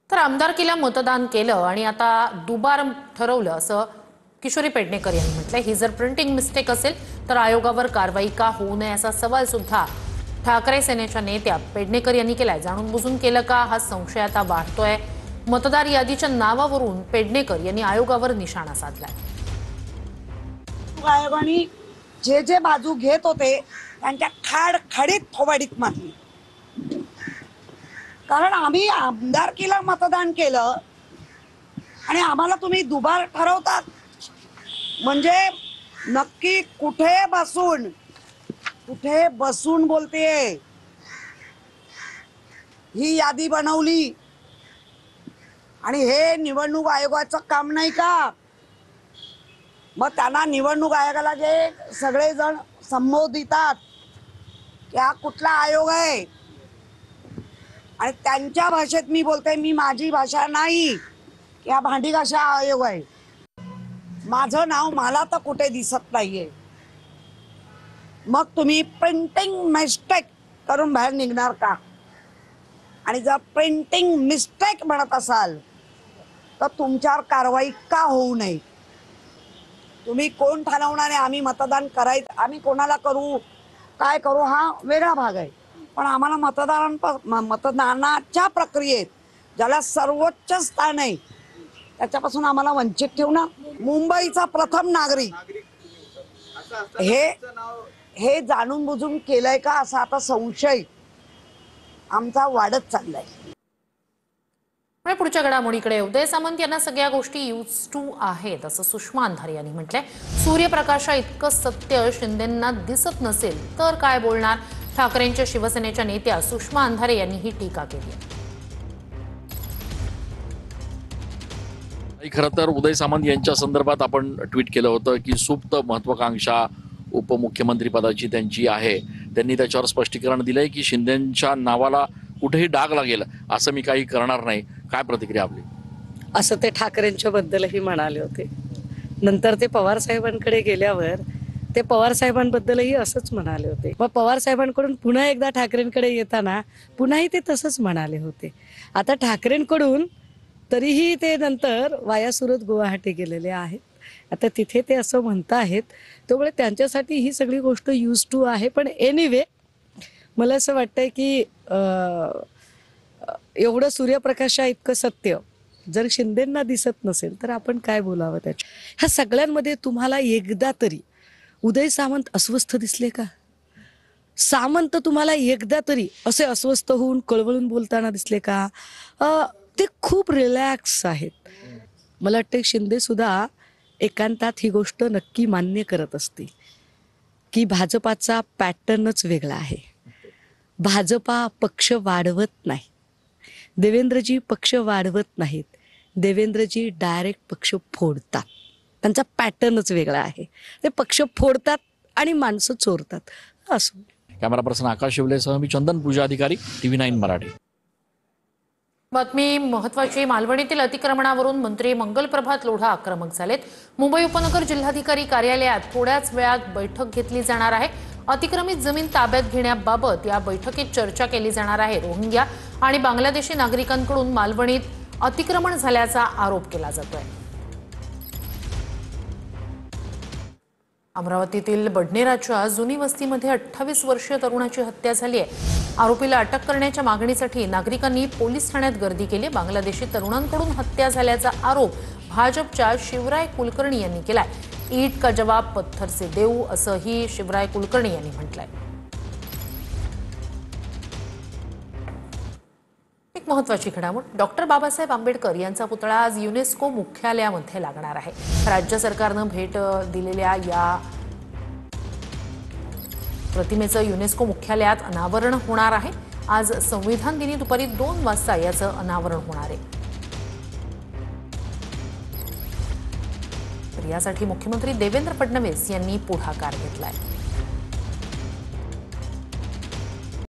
तर आमदारकीला मतदान केलं आणि आता दुबार ठरवलं असं किशोरी पेडणेकर यांनी म्हटलंय। ही जर प्रिंटिंग मिस्टेक असेल तर आयोगावर कारवाई का होऊ नये असा सवाल सुद्धा ठाकरे सेनेच्या नेत्या पेडणेकर यांनी केलाय। जाणून बुजून केलं का हा संशय आता वाढतोय। मतदार यादीच्या नावावरून पेडणेकर यांनी आयोगावर निशाणा साधलाय। आयोगाने जे जे बाजू घेत होते त्यांच्या खडीत थोबाडीत मारली। कारण आम्ही आमदारकीला मतदान केलं आणि आम्हाला तुम्ही दुबार ठरवतात म्हणजे नक्की कुठे बसून बोलतेय। ही यादी बनवली आणि हे निवडणूक आयोगाचं काम नाही का? मग त्यांना निवडणूक आयोगाला जे सगळेजण संबोधितात की हा कुठला आयोग आहे आणि त्यांच्या भाषेत मी बोलते, मी माझी भाषा नाही की हा भांडी घासा आयोग आहे। माझं नाव मला तर कुठे दिसत नाहीये। मग तुम्ही प्रिंटिंग मिस्टेक करून बाहेर निघणार का? आणि जर प्रिंटिंग मिस्टेक म्हणत असाल तर तुमच्यावर कारवाई का होऊ नये? तुम्ही कोण ठरवणार आहे आम्ही मतदान करायचं, आम्ही कोणाला करू काय करू हा वेगळा भाग आहे, पण आम्हाला मतदानाच्या प्रक्रियेत ज्याला सर्वोच्च स्थान आहे त्याच्यापासून आम्हाला वंचित ठेवणार। मुंबईचा प्रथम नागरिक हे जाणून बुजून केलंय का असा आता संशय आमचा वाढत चाललाय। पुढच्या घडामोडीकडे उदय सामंत यांना सगळ्या गोष्टी यूज टू आहेत असं सुषमा अंधारे यांनी म्हटलंय। सूर्यप्रकाशा इतकं सत्य शिंदेंना दिसत नसेल तर काय बोलणार? ठाकरेंच्या शिवसेनेच्या नेत्या सुषमा अंधारे यांनी ही टीका केली आहे। खरं तर उदय सामंत यांच्या संदर्भात आपण ट्विट केलं होतं की सुप्त महत्वाकांक्षा उपमुख्यमंत्री पदाची त्यांची आहे। त्यांनी त्याच्यावर स्पष्टीकरण दिलंय की शिंदेंच्या नावाला कुठेही डाग लागेल असं मी काही करणार नाही। काय प्रतिक्रिया आपली? असं ते ठाकरेंच्या बद्दलही म्हणाले होते। नंतर ते पवार साहेबांकडे गेल्यावर ते पवार साहेबांबद्दलही असंच म्हणाले होते। मग पवार साहेबांकडून पुन्हा एकदा ठाकरेंकडे येताना पुन्हाही ते तसंच म्हणाले होते। आता ठाकरेंकडून तरीही ते नंतर वाया सुरत गुवाहाटी गेलेले आहेत। आता तिथे ते असं म्हणत आहेत, त्यामुळे त्यांच्यासाठी ही सगळी गोष्ट यूज टू आहे। पण एनिवे मला असं वाटतंय की एवढं सूर्यप्रकाशा इतकं सत्य जर शिंदेंना दिसत नसेल तर आपण काय बोलावं त्याच्या? ह्या सगळ्यांमध्ये तुम्हाला एकदा तरी उदय सामंत अस्वस्थ दिसले का? सामंत तुम्हाला एकदा तरी असे अस्वस्थ होऊन कळवळून बोलताना दिसले का? ते खूप रिलॅक्स आहेत। मला वाटतं शिंदे सुद्धा एकांतात ही गोष्ट नक्की मान्य करत असतील की भाजपाचा पॅटर्नच वेगळा आहे। भाजपा पक्ष वाढवत नाही, देवेंद्रजी पक्ष वाढवत नाहीत, देवेंद्रजी डायरेक्ट पक्ष फोडतात। त्यांचा पॅटर्नच वेगळा आहे। ते पक्ष फोडतात आणि माणसं चोरतात। असं कॅमेरा पर्सन आकाश शिवलेसह मी चंदन पूजा अधिकारी TV9 मराठी। बातमी महत्वाची। मालवणीतील अतिक्रमणावरून मंत्री मंगलप्रभात लोढा आक्रमक झालेत। मुंबई उपनगर जिल्हाधिकारी कार्यालयात थोड्याच वेळात बैठक घेतली जाणार आहे। अतिक्रमित जमीन ताब्यात घेण्याबाबत या बैठकीत चर्चा केली जाणार आहे। रोहिंग्या आणि बांगलादेशी नागरिकांकडून मालवणीत अतिक्रमण झाल्याचा आरोप केला जातोय। अमरावतीतील बडनेराच्या जुनी वस्तीमध्ये 28 वर्षीय तरुणाची हत्या झाली आहे। आरोपीला अटक करण्याच्या मागणीसाठी नागरिकांनी पोलीस ठाण्यात गर्दी केली। बांगलादेशी तरुणांकडून हत्या झाल्याचा आरोप भाजपच्या शिवराय कुलकर्णी यांनी केलाय। ईट का जवाब पत्थर से देऊ असंही शिवराय कुलकर्णी यांनी म्हटलंय। एक महत्वाची घडामोड। डॉक्टर बाबासाहेब आंबेडकर यांचा पुतळा आज युनेस्को मुख्यालयामध्ये लागणार आहे। राज्य सरकारनं भेट दिलेल्या या प्रतिमेचं युनेस्को मुख्यालयात अनावरण होणार आहे। आज संविधान दिनी दुपारी 2 वाजता याचं अनावरण होणार आहे। तर यासाठी मुख्यमंत्री देवेंद्र फडणवीस यांनी पुढाकार घेतलाय।